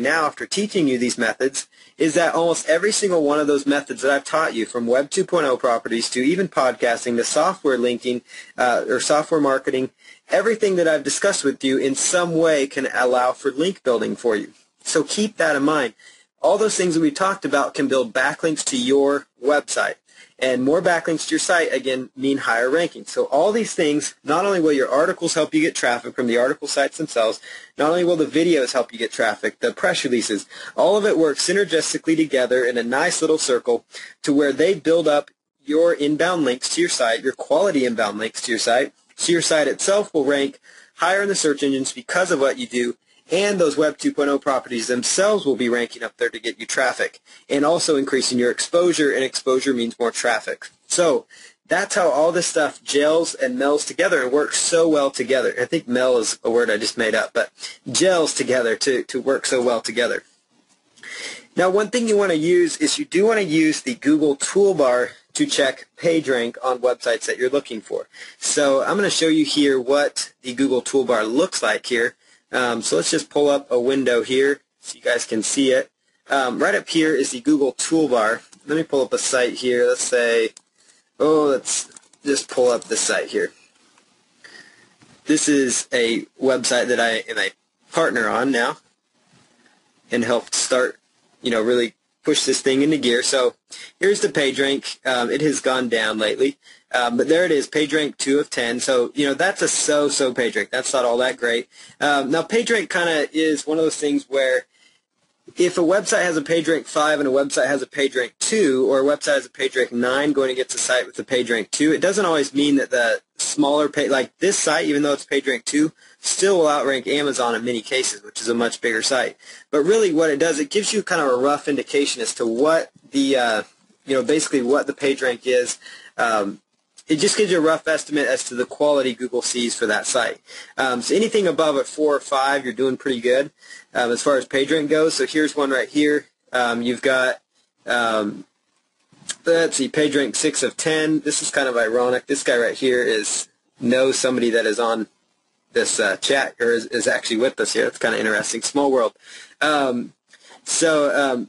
now after teaching you these methods is that almost every single one of those methods that I've taught you, from Web 2.0 properties to even podcasting to software linking or software marketing, everything that I've discussed with you in some way can allow for link building for you. So keep that in mind. All those things that we talked about can build backlinks to your website. And more backlinks to your site, again, mean higher ranking. So all these things, not only will your articles help you get traffic from the article sites themselves, not only will the videos help you get traffic, the press releases, all of it works synergistically together in a nice little circle to where they build up your inbound links to your site, your quality inbound links to your site. So your site itself will rank higher in the search engines because of what you do, and those Web 2.0 properties themselves will be ranking up there to get you traffic and also increasing your exposure, and exposure means more traffic. So that's how all this stuff gels and melds together and works so well together. I think mel is a word I just made up, but gels together to work so well together. Now, one thing you want to use is you do want to use the Google toolbar to check PageRank on websites that you're looking for. So I'm going to show you here what the Google toolbar looks like here. So let's just pull up a window here so you guys can see it. Right up here is the Google toolbar. Let me pull up a site here. Let's say, let's just pull up the site here. This is a website that I am a partner on now and helped start, really push this thing into gear. So here's the PageRank. It has gone down lately. But there it is, PageRank 2 of 10. So, that's a so-so PageRank. That's not all that great. Now, PageRank kind of is one of those things where if a website has a PageRank 5 and a website has a PageRank 2, or a website has a PageRank 9 going against a site with a PageRank 2, it doesn't always mean that the smaller page, like this site, even though it's PageRank 2, still will outrank Amazon in many cases, which is a much bigger site. But really what it does, it gives you kind of a rough indication as to what the, basically what the PageRank is. It just gives you a rough estimate as to the quality Google sees for that site. So anything above a 4 or 5, you're doing pretty good as far as PageRank goes. So here's one right here. You've got, let's see, PageRank 6 of 10. This is kind of ironic. This guy right here knows somebody that is on this chat, or is actually with us here. That's kind of interesting. Small world. But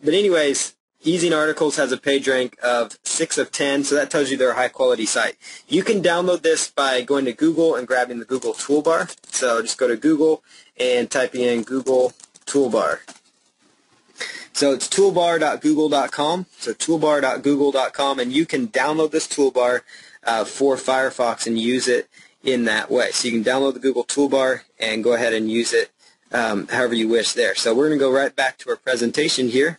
anyways, Easing Articles has a PageRank of 6 of 10, so that tells you they're a high-quality site. You can download this by going to Google and grabbing the Google toolbar. So just go to Google and typing in Google toolbar. So it's toolbar.google.com, so toolbar.google.com, and you can download this toolbar for Firefox and use it in that way. So you can download the Google toolbar and go ahead and use it however you wish there. So we're going to go right back to our presentation here.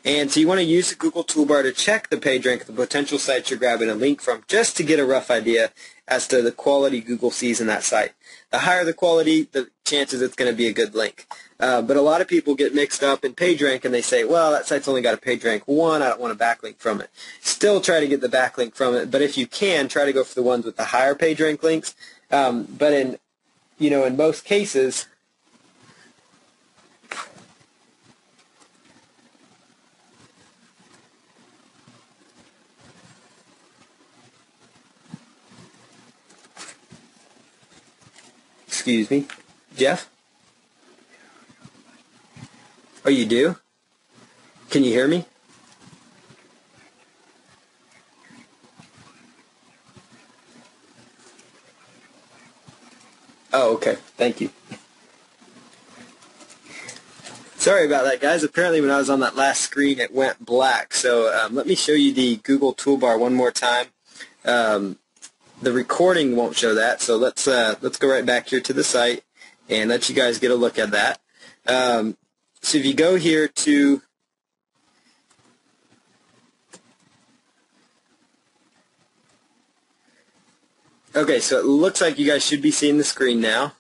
And so you want to use the Google toolbar to check the PageRank of the potential sites you're grabbing a link from, just to get a rough idea as to the quality Google sees in that site. The higher the quality, the chances it's going to be a good link. But a lot of people get mixed up in PageRank and they say, well, that site's only got a PageRank 1, I don't want a backlink from it. Still try to get the backlink from it, but if you can, try to go for the ones with the higher PageRank links. But in most cases, excuse me, Jeff? Oh, you do? Can you hear me? Oh, okay. Thank you. Sorry about that, guys. Apparently when I was on that last screen, it went black. So let me show you the Google toolbar one more time. The recording won't show that, so let's go right back here to the site and let you guys get a look at that. So if you go here to okay, so it looks like you guys should be seeing the screen now.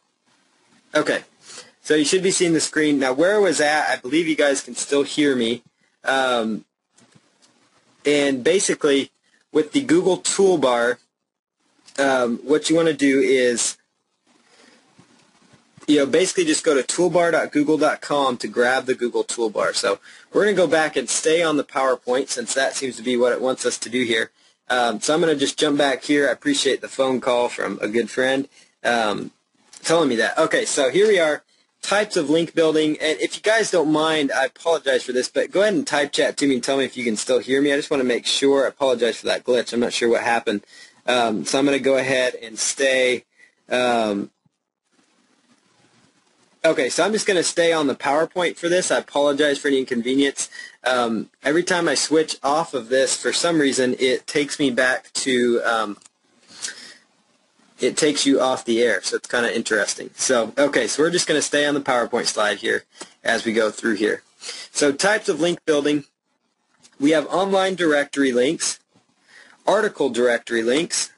Okay, so you should be seeing the screen. Now where I was at, I believe you guys can still hear me. And basically with the Google toolbar, what you want to do is, basically just go to toolbar.google.com to grab the Google toolbar. So we're going to go back and stay on the PowerPoint since that seems to be what it wants us to do here. So I'm going to just jump back here. I appreciate the phone call from a good friend telling me that. Okay, so here we are. types of link building, and if you guys don't mind, I apologize for this, but go ahead and type chat to me and tell me if you can still hear me. I just want to make sure. I apologize for that glitch. I'm not sure what happened. So I'm going to go ahead and stay. Okay, so I'm just going to stay on the PowerPoint for this. I apologize for any inconvenience. Every time I switch off of this, for some reason, it takes me back to, it takes you off the air, so it's kind of interesting. So, okay, so we're just going to stay on the PowerPoint slide here as we go through here. So types of link building, we have online directory links, article directory links,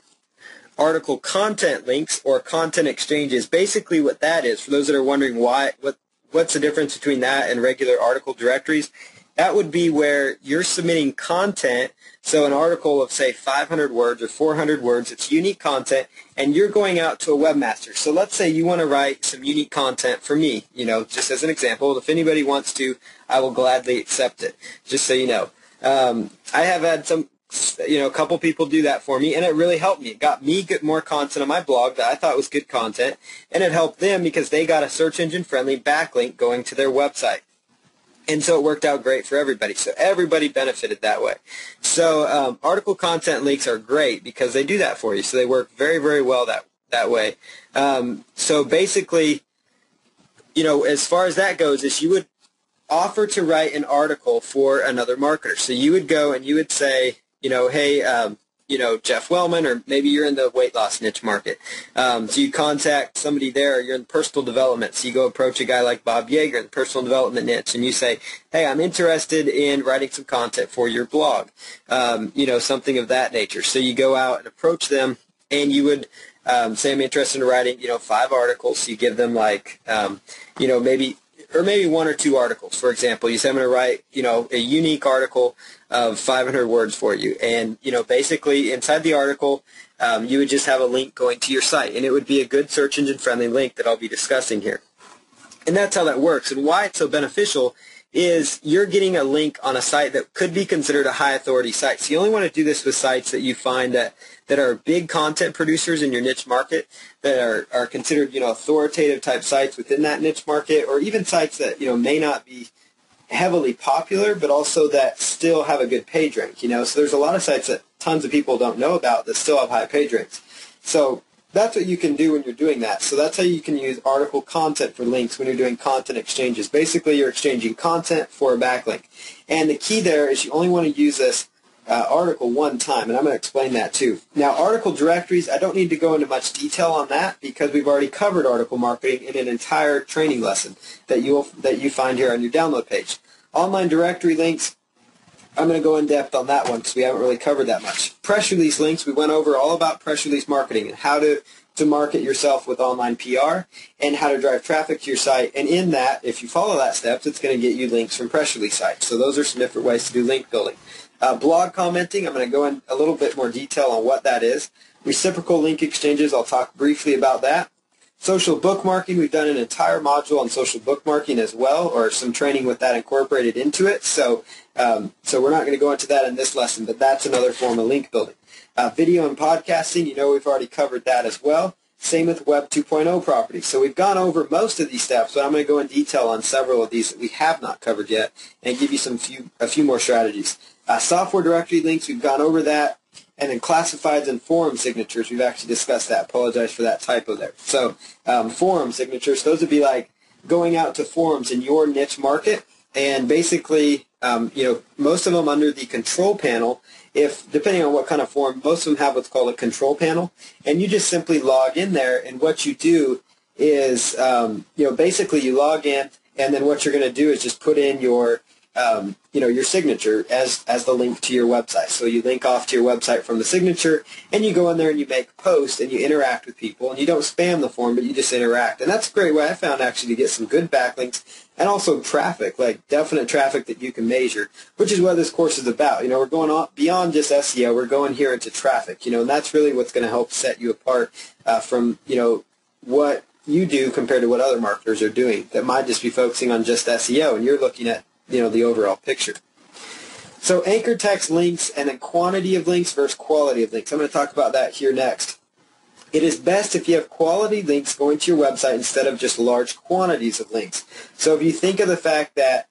article content links, or content exchanges. Basically what that is, for those that are wondering what's the difference between that and regular article directories, that would be where you're submitting content, so an article of, say, 500 words or 400 words, it's unique content, and you're going out to a webmaster. So let's say you want to write some unique content for me, just as an example. If anybody wants to, I will gladly accept it, just so you know. I have had a couple people do that for me, and it really helped me. It got me more content on my blog that I thought was good content, and it helped them because they got a search engine friendly backlink going to their website. And so it worked out great for everybody. So everybody benefited that way. So article content links are great because they do that for you. So they work very, very well that way. So basically, as far as that goes, is you would offer to write an article for another marketer. So you would go and you would say, hey, Jeff Wellman, or maybe you're in the weight loss niche market. So you contact somebody there, you're in personal development. So you go approach a guy like Bob Yeager in the personal development niche, and you say, hey, I'm interested in writing some content for your blog, something of that nature. So you go out and approach them, and you would say, I'm interested in writing, 5 articles. So you give them maybe 1 or 2 articles. For example, you say, I'm going to write, a unique article of 500 words for you. And, basically inside the article, you would just have a link going to your site. And it would be a good search engine friendly link that I'll be discussing here. And that's how that works. And why it's so beneficial is you're getting a link on a site that could be considered a high authority site. So you only want to do this with sites that you find that are big content producers in your niche market, that are considered, authoritative type sites within that niche market, or even sites that, may not be heavily popular, but also that still have a good page rank, So there's a lot of sites that tons of people don't know about that still have high page ranks. So that's what you can do when you're doing that. So that's how you can use article content for links when you're doing content exchanges. Basically, you're exchanging content for a backlink. And the key there is you only want to use this article one time, and I'm going to explain that too. Now, article directories, I don't need to go into much detail on that because we've already covered article marketing in an entire training lesson that you find here on your download page. Online directory links, I'm going to go in depth on that one because we haven't really covered that much. Press release links, we went over all about press release marketing and how to market yourself with online PR and how to drive traffic to your site. And in that, if you follow that steps, it's going to get you links from press release sites. So those are some different ways to do link building. Blog commenting, I'm going to go in a little bit more detail on what that is. Reciprocal link exchanges, I'll talk briefly about that. Social bookmarking, we've done an entire module on social bookmarking as well, or some training with that incorporated into it. So we're not going to go into that in this lesson, but that's another form of link building. Video and podcasting, we've already covered that as well. Same with Web 2.0 properties. So we've gone over most of these steps, but I'm going to go in detail on several of these that we have not covered yet and give you a few more strategies. Software directory links, we've gone over that. And then classifieds and forum signatures, we've actually discussed that. Apologize for that typo there. So forum signatures, those would be like going out to forums in your niche market. And basically, most of them under the control panel, depending on what kind of forum, most of them have what's called a control panel. And you just simply log in there, and what you do is, basically you log in, and then what you're going to do is just put in your signature as the link to your website. So you link off to your website from the signature, and you go in there and you make posts and you interact with people, and you don't spam the form, but you just interact. And that's a great way I found actually to get some good backlinks and also traffic, like definite traffic that you can measure, which is what this course is about. We're going on beyond just SEO. We're going here into traffic, and that's really what's going to help set you apart from, what you do compared to what other marketers are doing that might just be focusing on just SEO, and you're looking at the overall picture. So anchor text links and then quantity of links versus quality of links. I'm going to talk about that here next. it is best if you have quality links going to your website instead of just large quantities of links. So if you think of the fact that,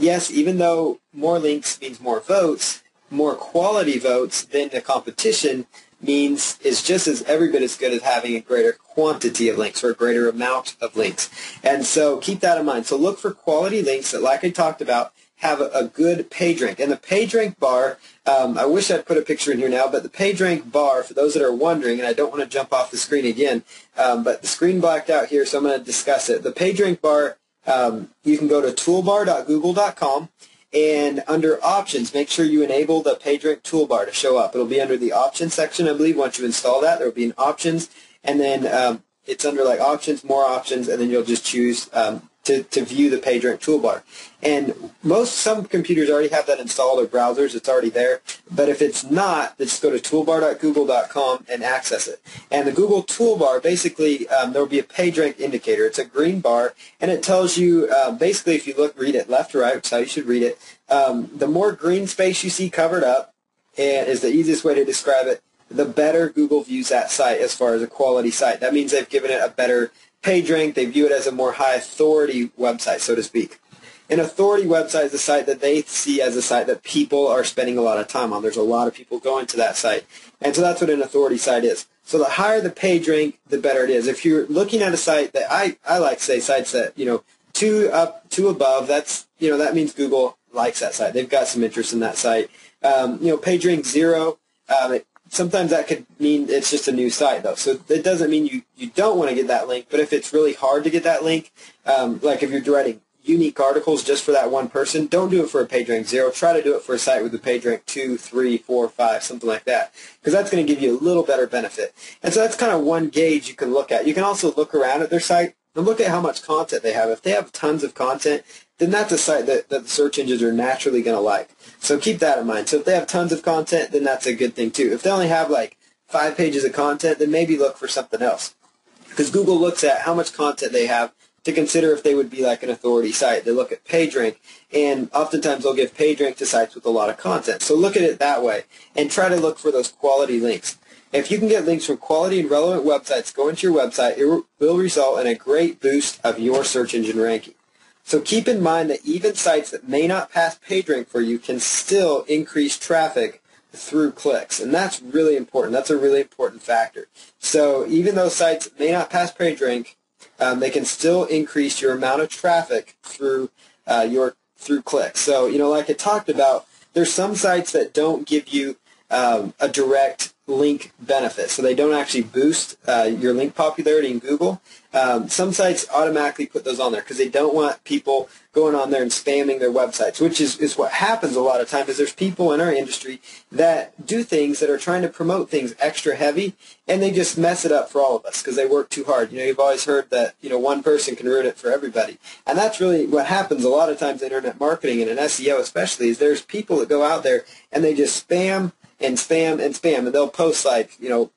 yes, even though more links means more votes, more quality votes than the competition means is just as every bit as good as having a greater quantity of links or a greater amount of links. And so keep that in mind. So look for quality links that, like I talked about, have a good PageRank. And the PageRank bar, I wish I'd put a picture in here now, but the PageRank bar, for those that are wondering, and I don't want to jump off the screen again, but the screen blacked out here, so I'm going to discuss it. The PageRank bar, you can go to toolbar.google.com, and under options, make sure you enable the PageRank toolbar to show up. It'll be under the options section, I believe. Once you install that, there will be an options, and then it's under like options, more options, and then you'll just choose to view the PageRank toolbar. And some computers already have that installed, or browsers, it's already there. But if it's not, just go to toolbar.google.com and access it. And the Google toolbar, basically, there will be a PageRank indicator. It's a green bar, and it tells you, basically, if you read it left to right, which is how you should read it, the more green space you see covered up, and is the easiest way to describe it, the better Google views that site as far as a quality site. That means they've given it a better PageRank. They view it as a more high authority website, so to speak. An authority website is a site that they see as a site that people are spending a lot of time on. There's a lot of people going to that site. And so that's what an authority site is. So the higher the PageRank, the better it is. If you're looking at a site that I like to say sites that, 2 up, 2 above, that's, that means Google likes that site. They've got some interest in that site. PageRank 0, sometimes that could mean it's just a new site, though. So it doesn't mean you don't want to get that link, but if it's really hard to get that link, like if you're writing unique articles just for that one person, don't do it for a PageRank 0. Try to do it for a site with a PageRank 2, 3, 4, 5, something like that, because that's going to give you a little better benefit. And so that's kind of one gauge you can look at. You can also look around at their site and look at how much content they have. If they have tons of content, then that's a site that the search engines are naturally going to like. So keep that in mind. So if they have tons of content, then that's a good thing too. If they only have like 5 pages of content, then maybe look for something else. Because Google looks at how much content they have to consider if they would be like an authority site. They look at PageRank, and oftentimes they'll give PageRank to sites with a lot of content. So look at it that way, and try to look for those quality links. If you can get links from quality and relevant websites going to your website, it will result in a great boost of your search engine ranking. So keep in mind that even sites that may not pass PageRank for you can still increase traffic through clicks, and that's really important. That's a really important factor. So even though sites may not pass PageRank, they can still increase your amount of traffic through clicks. So like I talked about, there's some sites that don't give you a direct link benefit, so they don't actually boost your link popularity in Google. Some sites automatically put those on there because they don't want people going on there and spamming their websites, which is what happens a lot of times. Is there's people in our industry that do things that are trying to promote things extra heavy, and they just mess it up for all of us because they work too hard. You've always heard that one person can ruin it for everybody, and that's really what happens a lot of times in internet marketing and in SEO especially. Is there's people that go out there and they just spam and spam and spam, and they'll post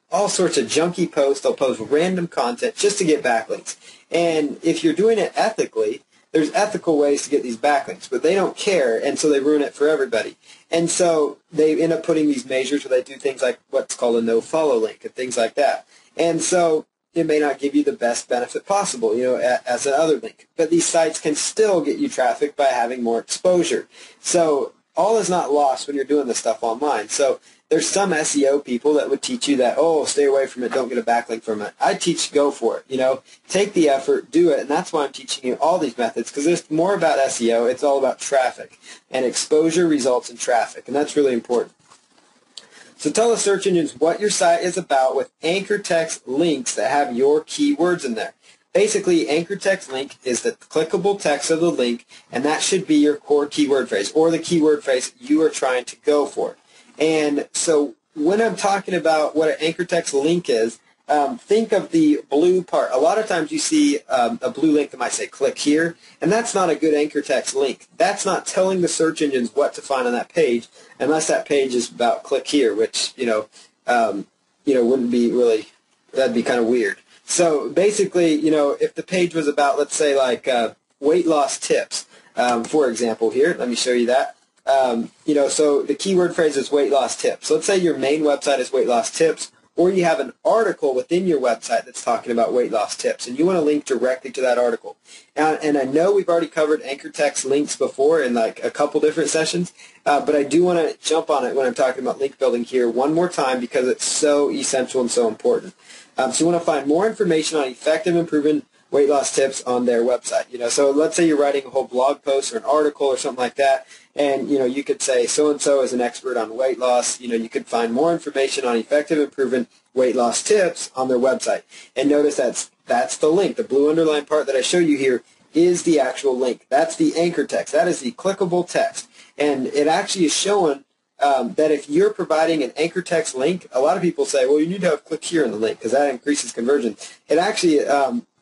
all sorts of junky posts. They'll post random content just to get backlinks. And if you're doing it ethically, there's ethical ways to get these backlinks, but they don't care, and so they ruin it for everybody. And so they end up putting these measures where they do things like what's called a no-follow link and things like that. And so it may not give you the best benefit possible, as another link. But these sites can still get you traffic by having more exposure. So all is not lost when you're doing this stuff online. So there's some SEO people that would teach you that, stay away from it, don't get a backlink from it. I teach go for it, take the effort, do it, and that's why I'm teaching you all these methods, because it's more about SEO. It's all about traffic, and exposure results in traffic, and that's really important. So tell the search engines what your site is about with anchor text links that have your keywords in there. Basically, anchor text link is the clickable text of the link, and that should be your core keyword phrase, or the keyword phrase you are trying to go for. And so when I'm talking about what an anchor text link is, think of the blue part. A lot of times you see a blue link that might say click here, and that's not a good anchor text link. That's not telling the search engines what to find on that page, unless that page is about click here, which, wouldn't be really, that'd be kind of weird. So basically, if the page was about, let's say, like weight loss tips, for example here, let me show you that. So the keyword phrase is weight loss tips. So let's say your main website is weight loss tips. or you have an article within your website that's talking about weight loss tips, and you want to link directly to that article. And I know we've already covered anchor text links before in like a couple different sessions, but I do want to jump on it when I'm talking about link building here one more time because it's so essential and so important. So you want to find more information on effective and proven weight loss tips on their website. So let's say you're writing a whole blog post or an article or something like that, and you could say so-and-so is an expert on weight loss. You could find more information on effective and proven weight loss tips on their website. And notice that's the link. The blue underlined part that I show you here is the actual link. That's the anchor text. That is the clickable text. And it actually is showing that if you're providing an anchor text link, a lot of people say, well, you need to have click here in the link because that increases conversion. It actually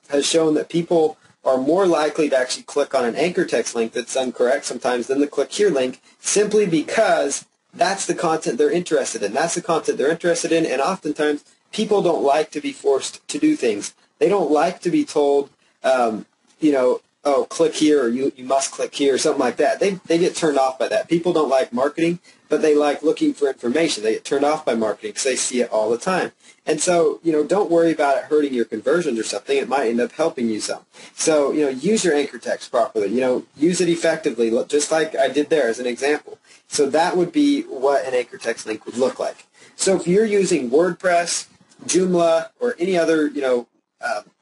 has shown that people are more likely to actually click on an anchor text link that's done correct sometimes than the click here link, simply because that's the content they're interested in. That's the content they're interested in, and oftentimes people don't like to be forced to do things. They don't like to be told, oh, click here, or you must click here, or something like that. They get turned off by that. People don't like marketing, but they like looking for information. They get turned off by marketing because they see it all the time. And so, don't worry about it hurting your conversions or something. It might end up helping you some. So, use your anchor text properly. Use it effectively, just like I did there as an example. So that would be what an anchor text link would look like. So if you're using WordPress, Joomla, or any other,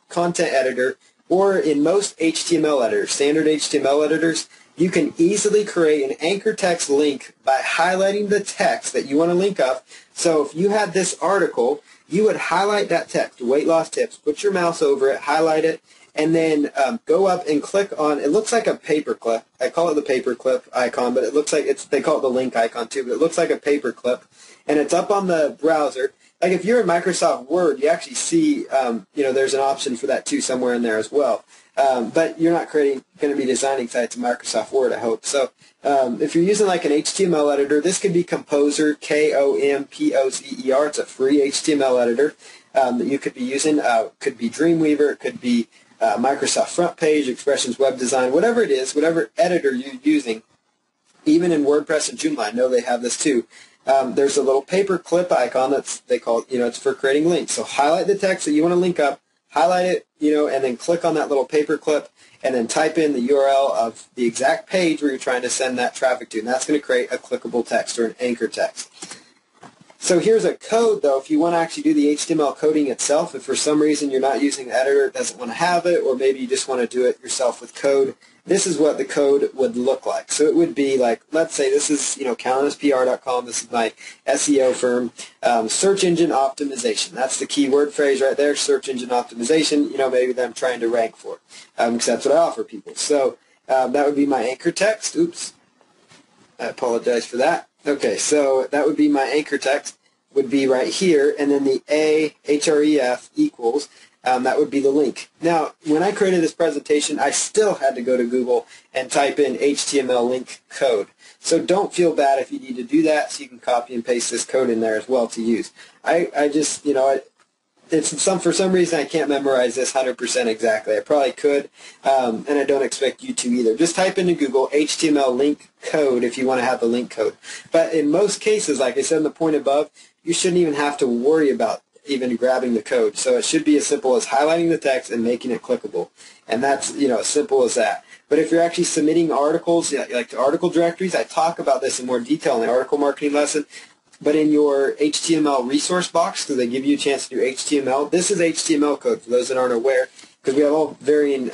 content editor, or in most HTML editors, standard HTML editors, you can easily create an anchor text link by highlighting the text that you want to link up. So if you had this article, you would highlight that text, weight loss tips, put your mouse over it, highlight it, and then go up and click on, it looks like a paperclip. I call it the paperclip icon, but it looks like they call it the link icon too, but it looks like a paperclip, and it's up on the browser. Like if you're in Microsoft Word, you actually see, there's an option for that too somewhere in there as well. But you're not going to be designing sites in Microsoft Word, I hope. So if you're using like an HTML editor, this could be Composer, Kompozer. It's a free HTML editor that you could be using. It could be Dreamweaver. It could be Microsoft Front Page, Expressions Web Design, whatever it is, whatever editor you're using. Even in WordPress and Joomla, I know they have this too. There's a little paper clip icon they call it, it's for creating links. So highlight the text that you want to link up, highlight it, and then click on that little paper clip, and then type in the URL of the exact page where you're trying to send that traffic to, and that's going to create a clickable text or an anchor text. So here's a code, though, if you want to actually do the HTML coding itself. If for some reason you're not using the editor, it doesn't want to have it, or maybe you just want to do it yourself with code, this is what the code would look like. So it would be like, let's say this is, CalendusPR.com. This is my SEO firm. Search engine optimization. That's the keyword phrase right there, search engine optimization, maybe that I'm trying to rank for, because that's what I offer people. So that would be my anchor text. Oops. I apologize for that. Okay, so that would be my anchor text, would be right here, and then the href equals, that would be the link. Now, when I created this presentation, I still had to go to Google and type in HTML link code. So don't feel bad if you need to do that, so you can copy and paste this code in there as well to use. I just, for some reason I can't memorize this 100% exactly. I probably could, and I don't expect you to either. Just type into Google HTML link code if you want to have the link code. But in most cases, like I said in the point above, you shouldn't even have to worry about even grabbing the code. So it should be as simple as highlighting the text and making it clickable. And that's, as simple as that. But if you're actually submitting articles, like to article directories, I talk about this in more detail in the article marketing lesson. But in your HTML resource box, because they give you a chance to do HTML, this is HTML code for those that aren't aware, because we have all varying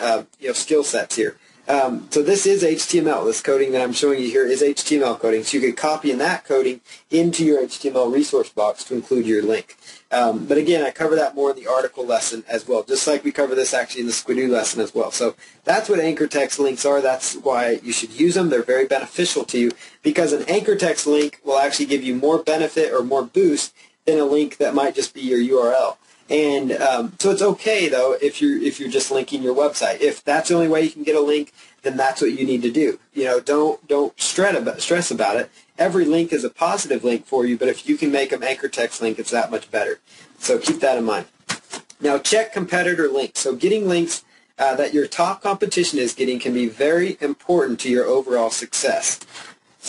skill sets here. So this is HTML. This coding that I'm showing you here is HTML coding. So you could copy in that coding into your HTML resource box to include your link. But again, I cover that more in the article lesson as well, just like we cover this actually in the Squidoo lesson as well. So that's what anchor text links are. That's why you should use them. They're very beneficial to you because an anchor text link will actually give you more benefit or more boost than a link that might just be your URL. And so it's okay though if you're just linking your website. If that's the only way you can get a link, then that's what you need to do. Don't stress about it. Every link is a positive link for you, but if you can make them anchor text link, it's that much better. So keep that in mind. Now check competitor links. So getting links that your top competition is getting can be very important to your overall success.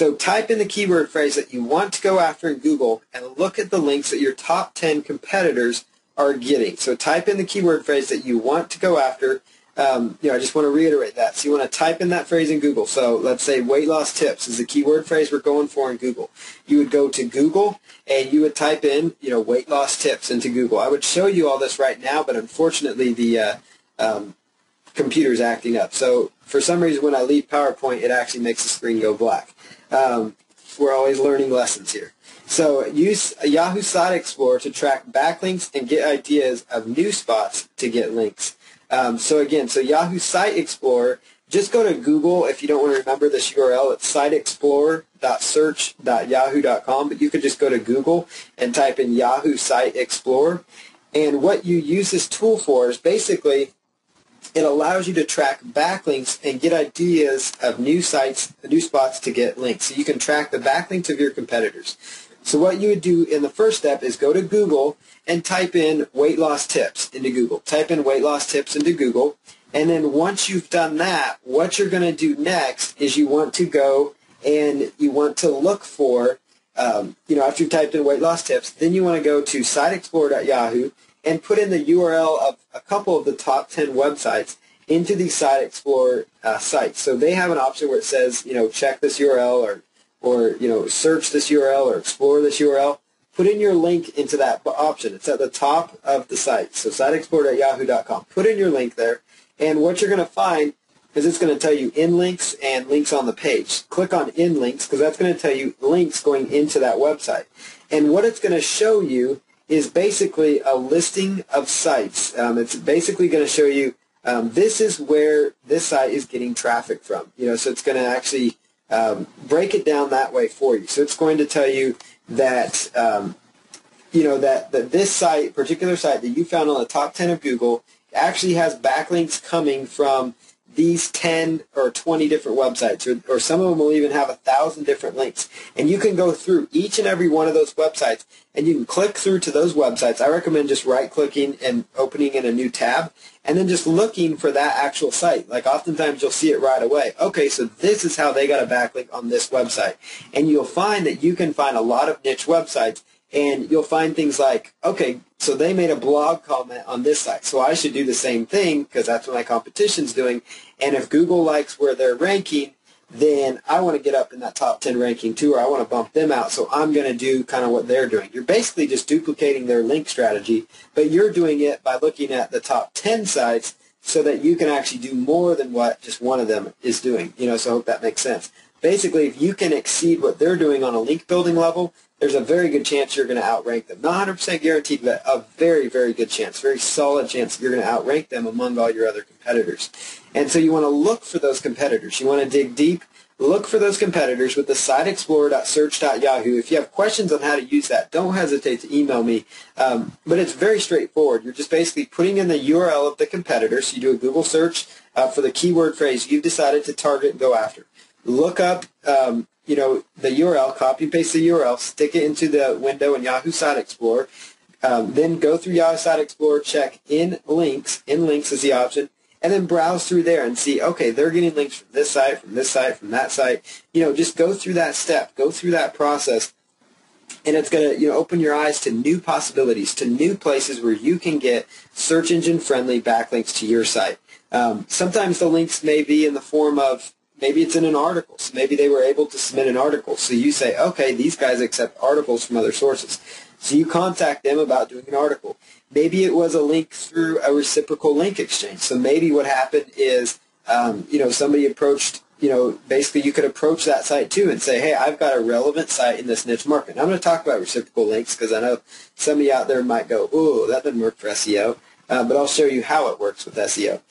So type in the keyword phrase that you want to go after in Google and look at the links that your top 10 competitors are getting. So type in the keyword phrase that you want to go after. I just want to reiterate that. So you want to type in that phrase in Google. So let's say weight loss tips is the keyword phrase we're going for in Google. You would go to Google and you would type in, weight loss tips into Google. I would show you all this right now, but unfortunately the computer's acting up. So for some reason when I leave PowerPoint, it actually makes the screen go black. We're always learning lessons here. So use Yahoo Site Explorer to track backlinks and get ideas of new spots to get links. So Yahoo Site Explorer, just go to Google if you don't want to remember this URL. It's siteexplorer.search.yahoo.com, but you could just go to Google and type in Yahoo Site Explorer. And what you use this tool for is basically it allows you to track backlinks and get ideas of new sites, new spots to get links. So you can track the backlinks of your competitors. So what you would do in the first step is go to Google and type in weight loss tips into Google. Type in weight loss tips into Google. And then once you've done that, what you're going to do next is you want to go and you want to look for, after you've typed in weight loss tips, then you want to go to siteexplorer.yahoo and put in the URL of a couple of the top 10 websites into the Site Explorer sites. So they have an option where it says, check this URL or search this URL or explore this URL. Put in your link into that option. It's at the top of the site. So siteexplorer.yahoo.com. Put in your link there, and what you're going to find is it's going to tell you in links and links on the page. Click on in links because that's going to tell you links going into that website. And what it's going to show you is basically a listing of sites. It's basically going to show you this is where this site is getting traffic from. So it's going to actually break it down that way for you. So it's going to tell you that that this site, particular site that you found on the top 10 of Google, actually has backlinks coming from these 10 or 20 different websites, or some of them will even have 1,000 different links. And you can go through each and every one of those websites, and you can click through to those websites. I recommend just right-clicking and opening in a new tab, and then just looking for that actual site. Like oftentimes you'll see it right away. Okay, so this is how they got a backlink on this website. And you'll find that you can find a lot of niche websites, and you'll find things like, okay, so they made a blog comment on this site, so I should do the same thing because that's what my competition's doing. And if Google likes where they're ranking, then I want to get up in that top 10 ranking too, or I want to bump them out, so I'm going to do kind of what they're doing. You're basically just duplicating their link strategy, but you're doing it by looking at the top 10 sites so that you can actually do more than what just one of them is doing. So I hope that makes sense. Basically, if you can exceed what they're doing on a link building level, there's a very good chance you're going to outrank them. Not 100% guaranteed, but a very, very good chance, very solid chance that you're going to outrank them among all your other competitors. And so you want to look for those competitors. You want to dig deep, look for those competitors with the siteexplorer.search.yahoo. If you have questions on how to use that, don't hesitate to email me. But it's very straightforward. You're just basically putting in the URL of the competitor. So you do a Google search for the keyword phrase you've decided to target and go after. Look up the URL, copy and paste the URL, stick it into the window in Yahoo Site Explorer, then go through Yahoo Site Explorer, check in links is the option, and then browse through there and see, okay, they're getting links from this site, from that site. Just go through that step, go through that process, and it's going to open your eyes to new possibilities, to new places where you can get search engine friendly backlinks to your site. Sometimes the links may be in the form of, maybe it's in an article. So maybe they were able to submit an article. So you say, okay, these guys accept articles from other sources. So you contact them about doing an article. Maybe it was a link through a reciprocal link exchange. So maybe what happened is, somebody approached, basically you could approach that site too and say, hey, I've got a relevant site in this niche market. And I'm going to talk about reciprocal links because I know some of you out there might go, oh, that doesn't work for SEO. But I'll show you how it works with SEO.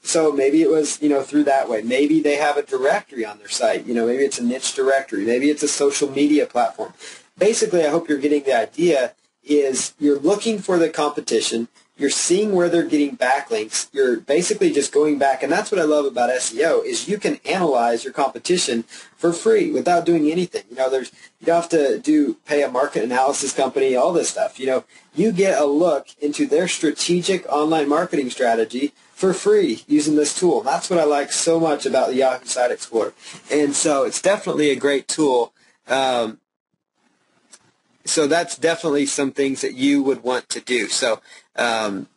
So maybe it was, through that way. Maybe they have a directory on their site. Maybe it's a niche directory. Maybe it's a social media platform. Basically, I hope you're getting the idea is you're looking for the competition. You're seeing where they're getting backlinks. You're basically just going back, and that's what I love about SEO is you can analyze your competition for free without doing anything. You don't have to pay a market analysis company, all this stuff. You get a look into their strategic online marketing strategy for free using this tool. And that's what I like so much about the Yahoo Site Explorer. And so it's definitely a great tool. So that's definitely some things that you would want to do. So can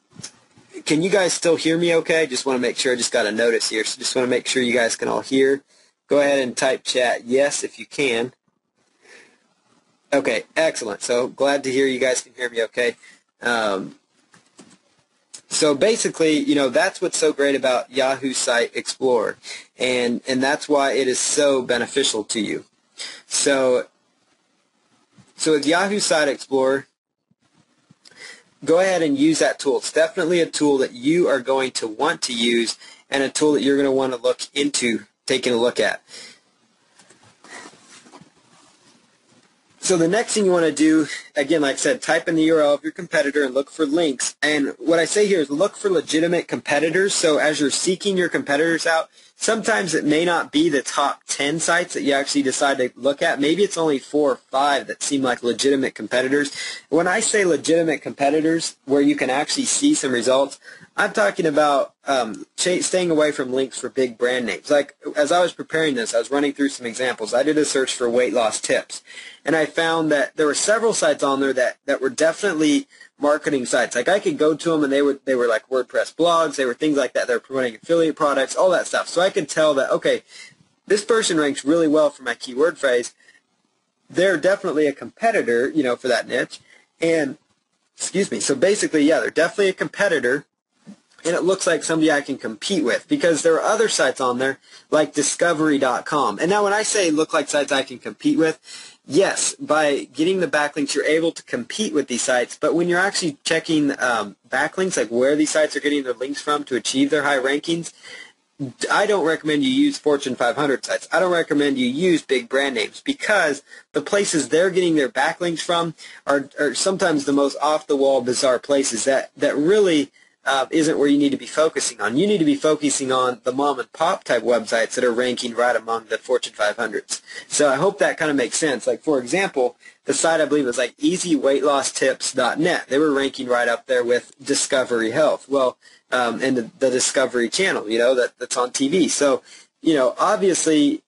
you guys still hear me okay? Just want to make sure. I just got a notice here. So just want to make sure you guys can all hear. Go ahead and type chat yes if you can. Okay, excellent. So glad to hear you guys can hear me okay. So basically, that's what's so great about Yahoo Site Explorer, and that's why it is so beneficial to you. So with Yahoo Site Explorer, go ahead and use that tool. It's definitely a tool that you are going to want to use and a tool that you're going to want to look into taking a look at. So the next thing you want to do, again, like I said, type in the URL of your competitor and look for links. And what I say here is look for legitimate competitors. So as you're seeking your competitors out, sometimes it may not be the top 10 sites that you actually decide to look at. Maybe it's only 4 or 5 that seem like legitimate competitors. When I say legitimate competitors, where you can actually see some results, I'm talking about staying away from links for big brand names. Like, as I was preparing this, I was running through some examples. I did a search for weight loss tips, and I found that there were several sites on there that were definitely marketing sites. Like, I could go to them, and they were like WordPress blogs. They were things like that. They were promoting affiliate products, all that stuff. So I could tell that, okay, this person ranks really well for my keyword phrase. They're definitely a competitor, for that niche. And, excuse me, so basically, yeah, they're definitely a competitor. And it looks like somebody I can compete with, because there are other sites on there like Discovery.com. And now when I say look like sites I can compete with, yes, by getting the backlinks you're able to compete with these sites. But when you're actually checking backlinks, like where these sites are getting their links from to achieve their high rankings, I don't recommend you use Fortune 500 sites. I don't recommend you use big brand names, because the places they're getting their backlinks from are sometimes the most off-the-wall, bizarre places that really isn't where you need to be focusing on. You need to be focusing on the mom-and-pop type websites that are ranking right among the Fortune 500s. So I hope that kind of makes sense. Like, for example, the site I believe was like easyweightLossTips.net. They were ranking right up there with Discovery Health. Well, and the Discovery Channel, that's on TV. So, obviously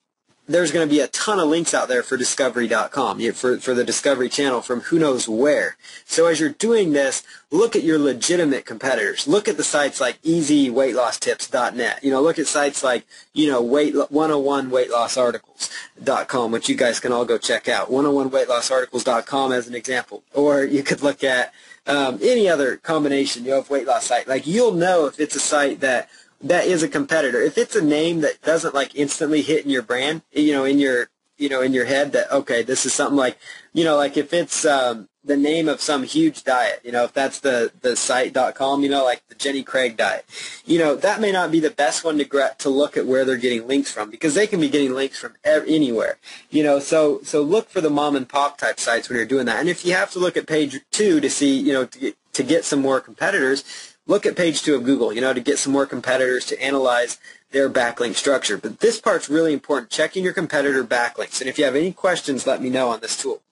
there's going to be a ton of links out there for Discovery.com, for the Discovery Channel from who knows where. So as you're doing this, look at your legitimate competitors. Look at the sites like easyweightLossTips.net. Look at sites like, 101weightlossarticles.com, which you guys can all go check out. 101weightlossarticles.com as an example. Or you could look at any other combination, of weight loss site. Like, you'll know if it's a site that is a competitor. If it's a name that doesn't like instantly hit in your brand, in your head that, okay, this is something like, like if it's the name of some huge diet, if that's the site.com, like the Jenny Craig diet, that may not be the best one to look at where they're getting links from, because they can be getting links from anywhere, so look for the mom and pop type sites when you're doing that. And if you have to look at page 2 to see, to get some more competitors, look at page 2 of Google, to get some more competitors, to analyze their backlink structure. But this part's really important, checking your competitor backlinks. And if you have any questions, let me know on this tool.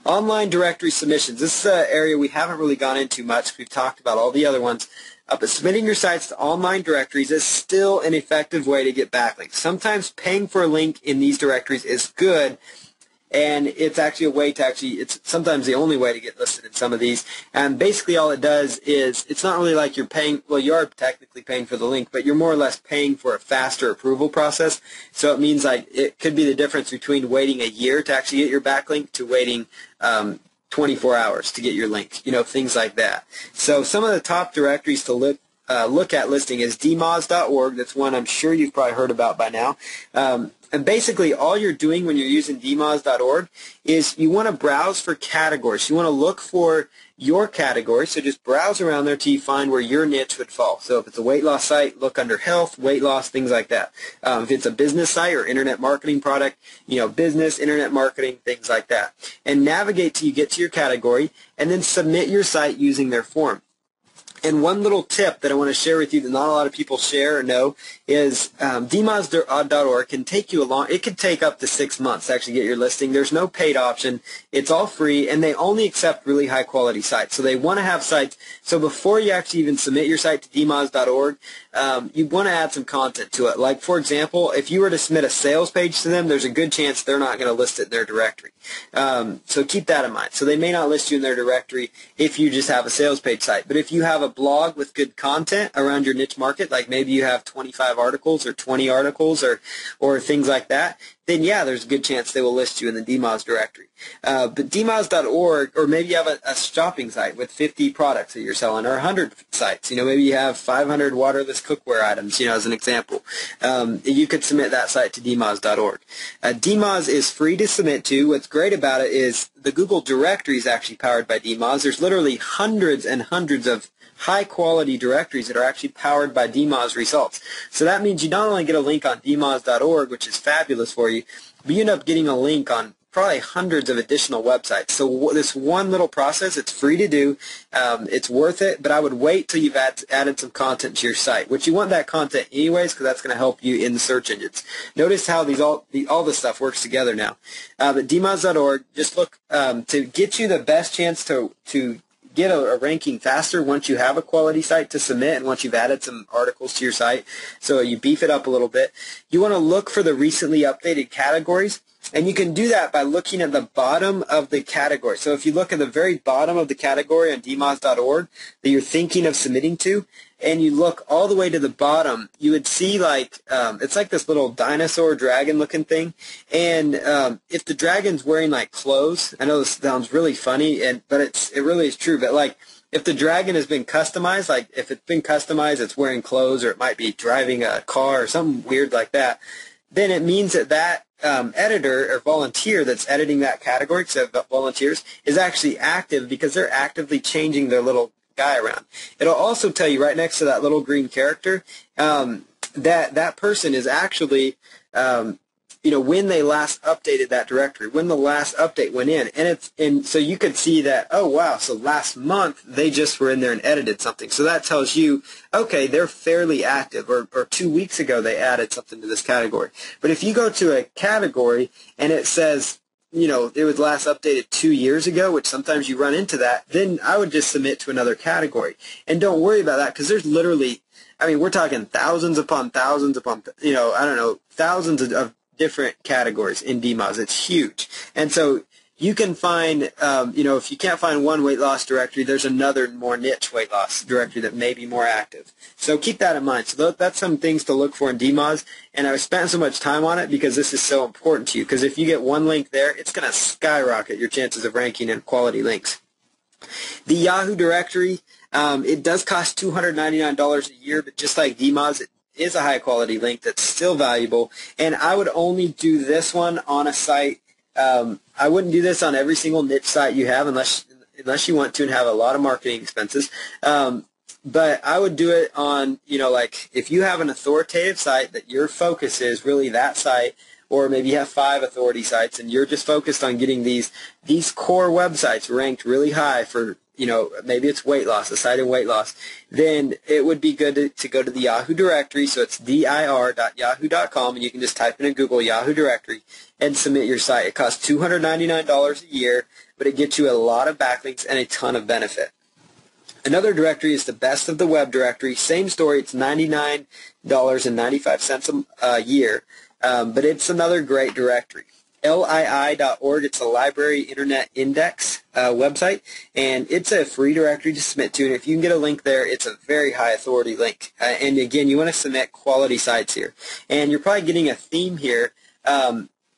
Online directory submissions. This is an area we haven't really gone into much. We've talked about all the other ones. But submitting your sites to online directories is still an effective way to get backlinks. Sometimes paying for a link in these directories is good, and it's actually a way to it's sometimes the only way to get listed in some of these. And basically all it does is, it's not really like you're paying, well, you are technically paying for the link, but you're more or less paying for a faster approval process. So it means like it could be the difference between waiting a year to actually get your backlink to waiting 24 hours to get your link, things like that. So some of the top directories to look at listing is dmoz.org. That's one I'm sure you've probably heard about by now. And basically all you're doing when you're using dmoz.org is you want to browse for categories. You want to look for your category, so just browse around there till you find where your niche would fall. So if it's a weight loss site, look under health, weight loss, things like that. If it's a business site or internet marketing product, business, internet marketing, things like that. And navigate till you get to your category, and then submit your site using their form. And one little tip that I want to share with you that not a lot of people share or know is dmoz.org can take you it could take up to 6 months to actually get your listing. There's no paid option. It's all free, and they only accept really high quality sites. So they want to have sites. So before you actually even submit your site to dmoz.org, you want to add some content to it. Like, for example, if you were to submit a sales page to them, there's a good chance they're not going to list it in their directory. So keep that in mind. So they may not list you in their directory if you just have a sales page site. But if you have a blog with good content around your niche market, like maybe you have 25 articles or 20 articles or things like that, then yeah, there's a good chance they will list you in the DMOZ directory. But dmoz.org, or maybe you have a shopping site with 50 products that you're selling, or 100 sites. Maybe you have 500 waterless cookware items, as an example. You could submit that site to dmoz.org. DMOZ is free to submit to. What's great about it is the Google directory is actually powered by DMOZ. There's literally hundreds and hundreds of high-quality directories that are actually powered by DMOZ results. So that means you not only get a link on dmoz.org, which is fabulous for you, but you end up getting a link on probably hundreds of additional websites. So this one little process, it's free to do. It's worth it, but I would wait till you've added some content to your site, which you want that content anyways, because that's going to help you in the search engines. Notice how all this stuff works together now. But dmoz.org, just look to get you the best chance to get a ranking faster once you have a quality site to submit and once you've added some articles to your site, so you beef it up a little bit. You want to look for the recently updated categories, and you can do that by looking at the bottom of the category. So if you look at the very bottom of the category on dmoz.org that you're thinking of submitting to, and you look all the way to the bottom, you would see it's like this little dinosaur dragon looking thing. And if the dragon's wearing like clothes, I know this sounds really funny, but it really is true. But if the dragon has been customized, like if it's been customized, it's wearing clothes, or it might be driving a car or something weird like that, then it means that editor or volunteer that's editing that category, because volunteers, is actually active, because they're actively changing their little guy around. It'll also tell you right next to that little green character that person is actually when they last updated that directory, when the last update went in, and so you could see that, oh wow, so last month they just were in there and edited something. So that tells you, okay, they're fairly active, or 2 weeks ago they added something to this category. But if you go to a category and it says, it was last updated 2 years ago, which sometimes you run into that, then I would just submit to another category. And don't worry about that, because there's literally, we're talking thousands upon thousands upon, thousands of different categories in DMOZ. It's huge. And so you can find, if you can't find one weight loss directory, there's another more niche weight loss directory that may be more active. So keep that in mind. So that's some things to look for in DMOZ, and I've spent so much time on it because this is so important to you, because if you get one link there, it's going to skyrocket your chances of ranking in quality links. The Yahoo directory, it does cost $299 a year, but just like DMOZ, it is a high-quality link that's still valuable, and I would only do this one on a site. I wouldn't do this on every single niche site you have unless you want to and have a lot of marketing expenses. But I would do it on, if you have an authoritative site that your focus is really that site, or maybe you have 5 authority sites and you're just focused on getting these core websites ranked really high for, maybe it's weight loss, a site in weight loss, then it would be good to go to the Yahoo directory. So it's dir.yahoo.com, and you can just type in Google Yahoo directory and submit your site. It costs $299 a year, but it gets you a lot of backlinks and a ton of benefit. Another directory is the Best of the Web directory. Same story. It's $99.95 a year, but it's another great directory. LII.org, it's a Library Internet Index website, and it's a free directory to submit to, and if you can get a link there, it's a very high authority link. And again, you want to submit quality sites here. And you're probably getting a theme here.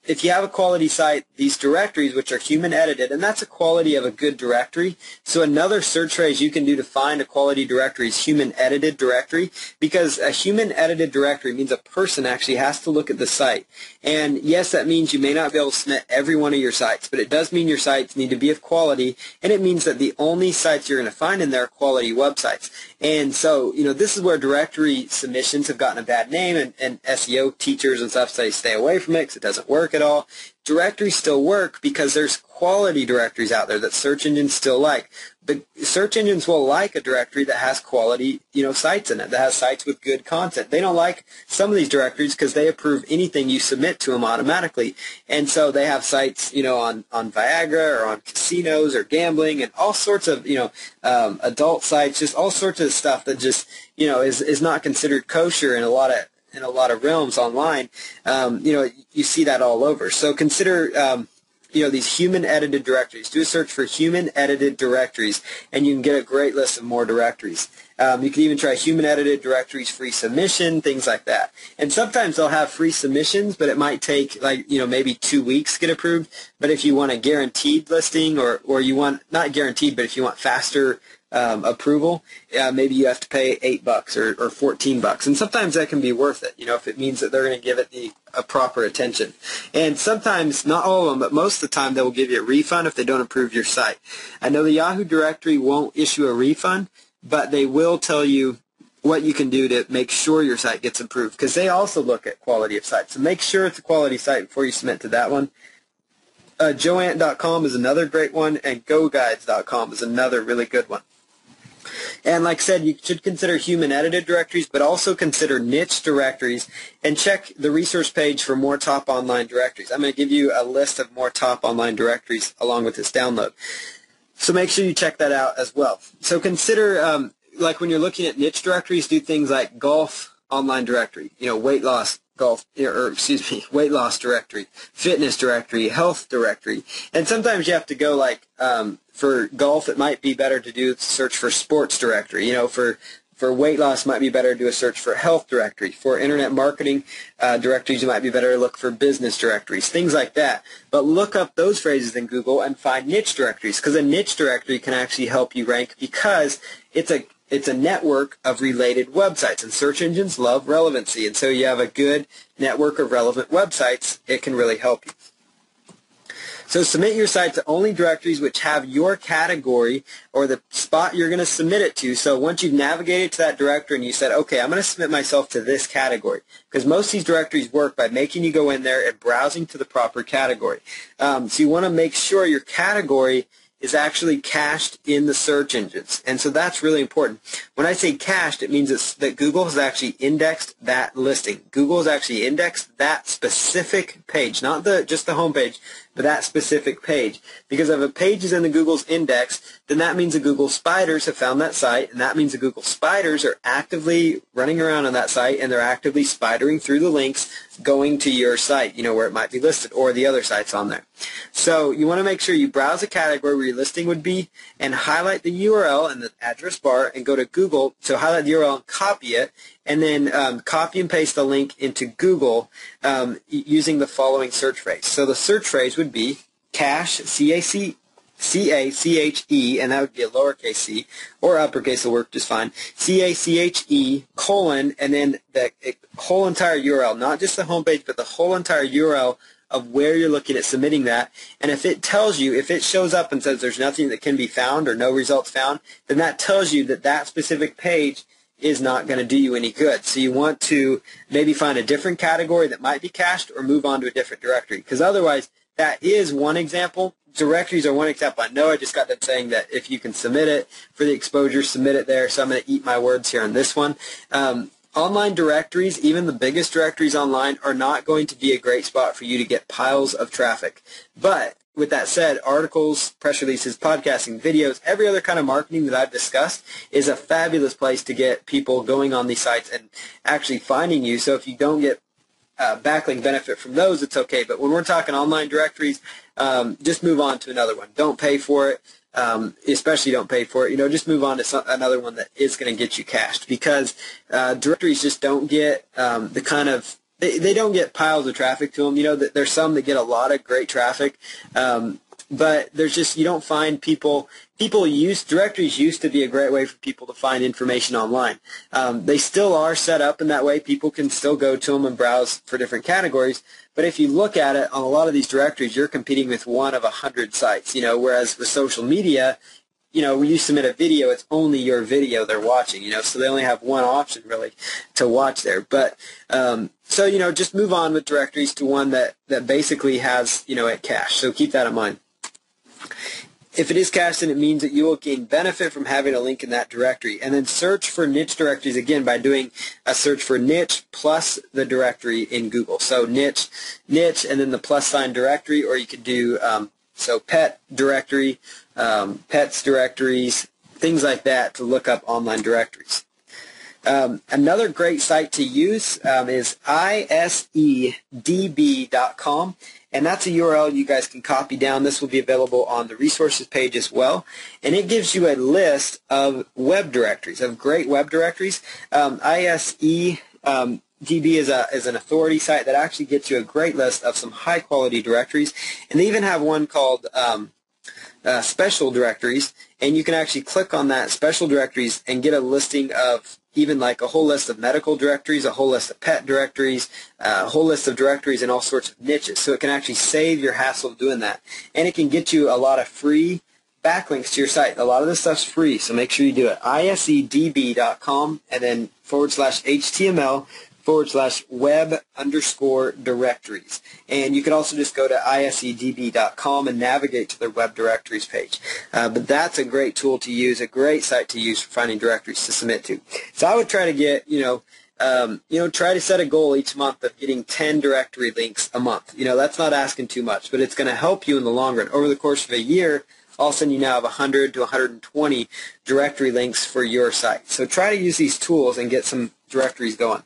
If you have a quality site, these directories, which are human edited, and that's a quality of a good directory. So another search phrase you can do to find a quality directory is human edited directory, because a human edited directory means a person actually has to look at the site. And yes, that means you may not be able to submit every one of your sites, but it does mean your sites need to be of quality, and it means that the only sites you're going to find in there are quality websites. And so, this is where directory submissions have gotten a bad name, and SEO teachers and stuff say stay away from it because it doesn't work at all. Directories still work because there's quality directories out there that search engines still like. The search engines will like a directory that has quality, sites in it, that has sites with good content. They don't like some of these directories because they approve anything you submit to them automatically. And so they have sites, on Viagra or on casinos or gambling and all sorts of, adult sites, just all sorts of stuff that just, is not considered kosher in a lot of realms online. You see that all over. So consider, these human-edited directories. Do a search for human-edited directories, and you can get a great list of more directories. You can even try human-edited directories, free submission, things like that. And sometimes they'll have free submissions, but it might take, maybe 2 weeks to get approved. But if you want a guaranteed listing, or you want, not guaranteed, but if you want faster approval, maybe you have to pay $8 or $14, and sometimes that can be worth it. If it means that they're going to give it a proper attention. And sometimes, not all of them, but most of the time, they will give you a refund if they don't approve your site. I know the Yahoo directory won't issue a refund, but they will tell you what you can do to make sure your site gets approved, because they also look at quality of site. So make sure it's a quality site before you submit to that one. Joant.com is another great one, and GoGuides.com is another really good one. And like I said, you should consider human-edited directories, but also consider niche directories, and check the resource page for more top online directories. I'm going to give you a list of more top online directories along with this download. So make sure you check that out as well. So consider, like when you're looking at niche directories, do things like golf online directory, weight loss weight loss directory, fitness directory, health directory. And sometimes you have to go for golf, it might be better to do search for sports directory. For weight loss, it might be better to do a search for health directory. For internet marketing directories, it might be better to look for business directories, things like that. But look up those phrases in Google and find niche directories, because a niche directory can actually help you rank, because it's a network of related websites, and search engines love relevancy. And so you have a good network of relevant websites, it can really help you. So submit your site to only directories which have your category or the spot you're going to submit it to. So once you've navigated to that directory and you said, okay, I'm going to submit myself to this category, because most of these directories work by making you go in there and browsing to the proper category. So you want to make sure your category is actually cached in the search engines. And so that's really important. When I say cached, it means that Google has actually indexed that listing. Google has actually indexed that specific page, not just the home page, but that specific page. Because if a page is in the Google's index, then that means the Google spiders have found that site, and that means the Google spiders are actively running around on that site, and they're actively spidering through the links going to your site, where it might be listed, or the other sites on there. So you want to make sure you browse a category where your listing would be, and highlight the URL in the address bar and go to Google. So highlight the URL and copy it, and then copy and paste the link into Google using the following search phrase. So the search phrase would be cache, C-A-C-H-E, and that would be a lowercase c, or uppercase will work just fine, C-A-C-H-E, colon, and then the whole entire URL, not just the homepage, but the whole entire URL of where you're looking at submitting that. And if it tells you, if it shows up and says there's nothing that can be found or no results found, then that tells you that that specific page is not going to do you any good. So you want to maybe find a different category that might be cached, or move on to a different directory, because otherwise that is one example. Directories are one example. I know I just got done saying that if you can submit it for the exposure, submit it there. So I'm going to eat my words here on this one. Online directories, even the biggest directories online, are not going to be a great spot for you to get piles of traffic. But with that said, articles, press releases, podcasting, videos, every other kind of marketing that I've discussed is a fabulous place to get people going on these sites and actually finding you. So if you don't get backlink benefit from those, it's okay. But when we're talking online directories, just move on to another one. Don't pay for it. Especially don't pay for it. Just move on to another one that is going to get you cached, because directories just don't get the kind of, they don't get piles of traffic to them. There's some that get a lot of great traffic, but there's just, you don't find directories used to be a great way for people to find information online. They still are set up in that way. People can still go to them and browse for different categories. But if you look at it, on a lot of these directories, you're competing with one of 100 sites, whereas with social media, when you submit a video, it's only your video they're watching, so they only have one option really to watch there. But so, just move on with directories to one that basically has, it cached. So keep that in mind. If it is cached, then it means that you will gain benefit from having a link in that directory. And then search for niche directories, again, by doing a search for niche plus the directory in Google. So niche, and then the plus sign directory, or you could do so pet directory, pets directories, things like that to look up online directories. Another great site to use is isedb.com, and that's a URL you guys can copy down. This will be available on the resources page as well, and it gives you a list of web directories, of great web directories. ISEDB is an authority site that actually gets you a great list of some high-quality directories, and they even have one called special directories, and you can actually click on that special directories and get a listing of even like a whole list of medical directories, a whole list of pet directories, a whole list of directories in all sorts of niches. So it can actually save your hassle of doing that. And it can get you a lot of free backlinks to your site. A lot of this stuff's free, so make sure you do it. isedb.com and then /HTML/web_directories. And you can also just go to isedb.com and navigate to their web directories page. But that's a great tool to use, a great site to use for finding directories to submit to. So I would try to get, try to set a goal each month of getting 10 directory links a month. That's not asking too much, but it's going to help you in the long run. Over the course of a year, all of a sudden you now have 100 to 120 directory links for your site. So try to use these tools and get some directories going.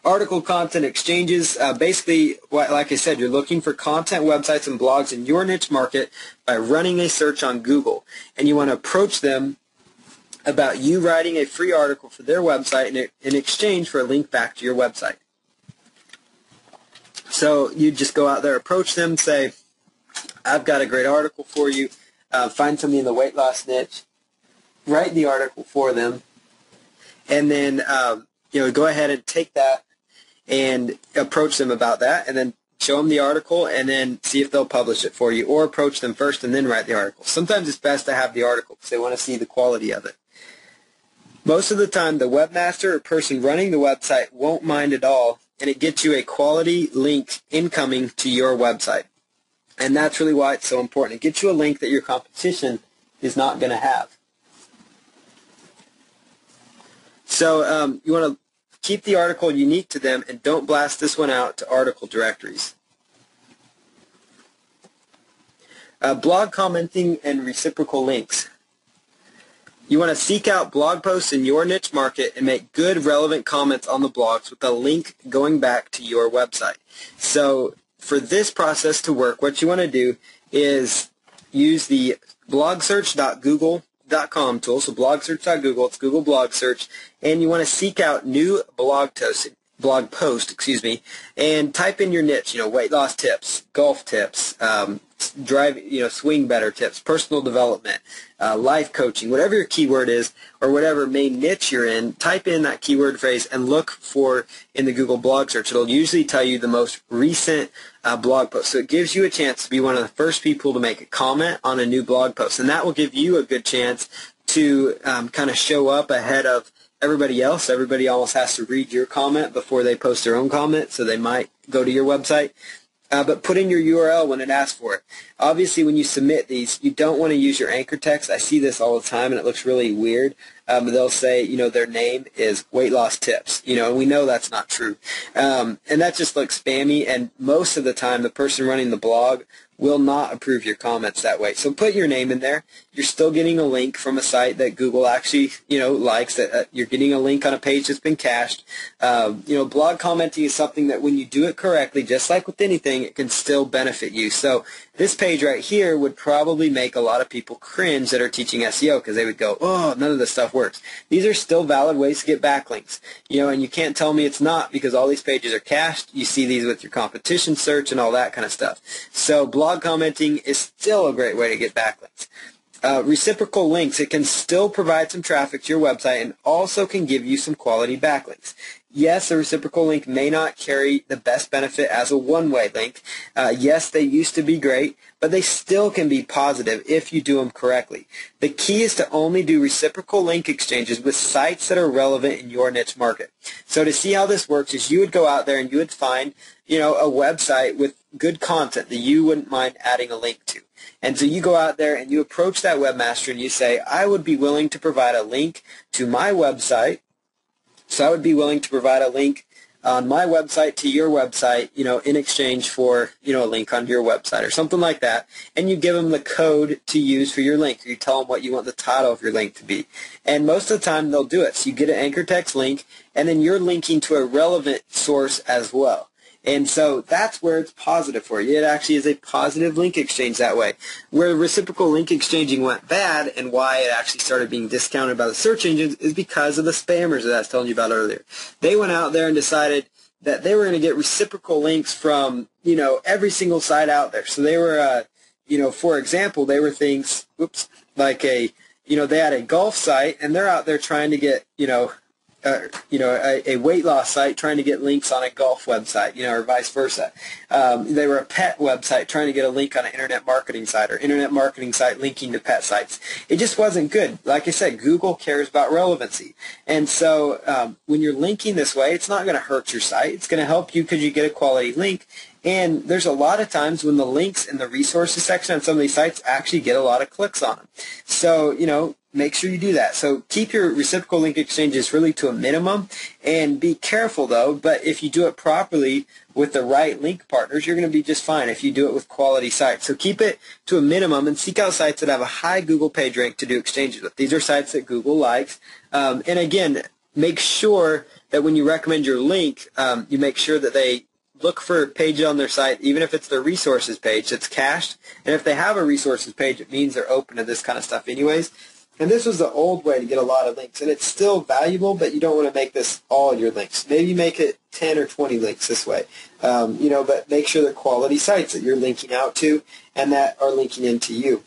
Article content exchanges, basically, like I said, you're looking for content websites and blogs in your niche market by running a search on Google, and you want to approach them about you writing a free article for their website in exchange for a link back to your website. So you just go out there, approach them, say, I've got a great article for you, find somebody in the weight loss niche, write the article for them, and then go ahead and take that and approach them about that, and then show them the article, and then see if they'll publish it for you, or approach them first and then write the article. Sometimes it's best to have the article because they want to see the quality of it. Most of the time, the webmaster or person running the website won't mind at all, and it gets you a quality link incoming to your website. And that's really why it's so important. It gets you a link that your competition is not going to have. So you want to keep the article unique to them, and don't blast this one out to article directories. Blog commenting and reciprocal links. You want to seek out blog posts in your niche market and make good, relevant comments on the blogs with a link going back to your website. So for this process to work, what you want to do is use the blogsearch.google.com tool. So blogsearch.google, it's Google Blog Search, and you want to seek out new blog post, and type in your niche, weight loss tips, golf tips, swing better tips, personal development, life coaching, whatever your keyword is, or whatever main niche you're in, type in that keyword phrase and look for in the Google Blog Search. It'll usually tell you the most recent blog post. So it gives you a chance to be one of the first people to make a comment on a new blog post, and that will give you a good chance to kind of show up ahead of everybody else. Everybody almost has to read your comment before they post their own comment, so they might go to your website. But put in your URL when it asks for it. Obviously, when you submit these, you don't want to use your anchor text. I see this all the time, and it looks really weird. They'll say, their name is weight loss tips, and we know that's not true. And that just looks spammy, and most of the time, the person running the blog will not approve your comments that way. So put your name in there. You're still getting a link from a site that Google actually, likes. That you're getting a link on a page that's been cached. Blog commenting is something that when you do it correctly, just like with anything, it can still benefit you. So this page right here would probably make a lot of people cringe that are teaching SEO, because they would go, oh, none of this stuff works. These are still valid ways to get backlinks. And you can't tell me it's not, because all these pages are cached. You see these with your competition search and all that kind of stuff. So blog commenting is still a great way to get backlinks. Reciprocal links, it can still provide some traffic to your website and also can give you some quality backlinks. Yes, a reciprocal link may not carry the best benefit as a one-way link. Yes, they used to be great, but they still can be positive if you do them correctly. The key is to only do reciprocal link exchanges with sites that are relevant in your niche market. So to see how this works is you would go out there and you would find, a website with good content that you wouldn't mind adding a link to. And so you go out there and you approach that webmaster and you say, I would be willing to provide a link to my website. So I would be willing to provide a link on my website to your website, in exchange for, a link onto your website or something like that. And you give them the code to use for your link. You tell them what you want the title of your link to be. And most of the time they'll do it. So you get an anchor text link, and then you're linking to a relevant source as well. And so that's where it's positive for you. It actually is a positive link exchange that way. Where reciprocal link exchanging went bad and why it actually started being discounted by the search engines is because of the spammers that I was telling you about earlier. They went out there and decided that they were going to get reciprocal links from, every single site out there. So they were, for example, they were things, like they had a golf site and they're out there trying to get, a weight loss site trying to get links on a golf website, or vice versa. They were a pet website trying to get a link on an internet marketing site, or internet marketing site linking to pet sites. It just wasn't good. Like I said, Google cares about relevancy. And so when you're linking this way, it's not going to hurt your site. It's going to help you because you get a quality link. And there's a lot of times when the links in the resources section on some of these sites actually get a lot of clicks on them. So, make sure you do that. So keep your reciprocal link exchanges really to a minimum, and be careful though. But if you do it properly with the right link partners, you're going to be just fine if you do it with quality sites. So keep it to a minimum and seek out sites that have a high Google page rank to do exchanges with. These are sites that Google likes. And again, make sure that when you recommend your link, you make sure that they look for a page on their site, even if it's their resources page that's cached. And if they have a resources page, it means they're open to this kind of stuff anyways. And this was the old way to get a lot of links. And it's still valuable, but you don't want to make this all your links. Maybe make it 10 or 20 links this way. But make sure they're quality sites that you're linking out to and that are linking into you.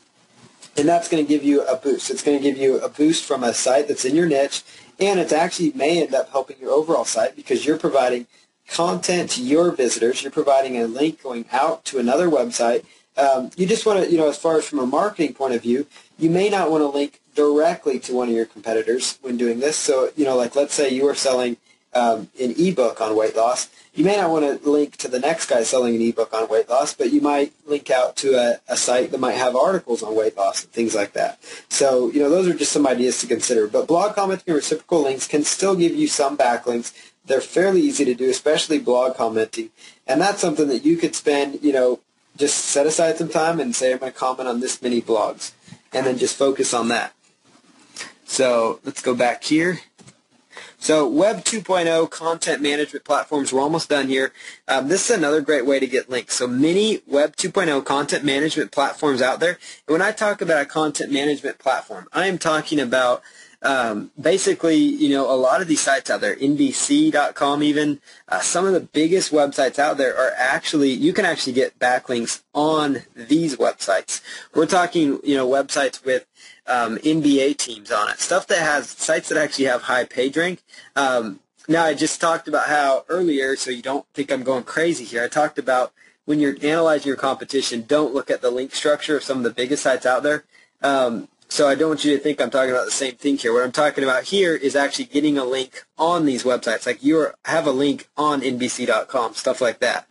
And that's going to give you a boost. It's going to give you a boost from a site that's in your niche, and it actually may end up helping your overall site because you're providing content to your visitors. You're providing a link going out to another website. You just want to, as far as from a marketing point of view, you may not want to link directly to one of your competitors when doing this. So, like let's say you are selling an ebook on weight loss. You may not want to link to the next guy selling an ebook on weight loss, but you might link out to a site that might have articles on weight loss and things like that. So, those are just some ideas to consider. But blog commenting and reciprocal links can still give you some backlinks. They're fairly easy to do, especially blog commenting. And that's something that you could spend, just set aside some time and say, I'm going to comment on this many blogs, and then just focus on that. So let's go back here. So Web 2.0 content management platforms, we're almost done here. This is another great way to get links. So many Web 2.0 content management platforms out there. And when I talk about a content management platform, I am talking about basically, a lot of these sites out there, NBC.com even, some of the biggest websites out there are actually, you can actually get backlinks on these websites. We're talking, websites with NBA teams on it, stuff that has sites that actually have high page rank. Now, I just talked about how earlier, so you don't think I'm going crazy here, I talked about when you're analyzing your competition, don't look at the link structure of some of the biggest sites out there. So I don't want you to think I'm talking about the same thing here. What I'm talking about here is actually getting a link on these websites. Like you have a link on NBC.com, stuff like that.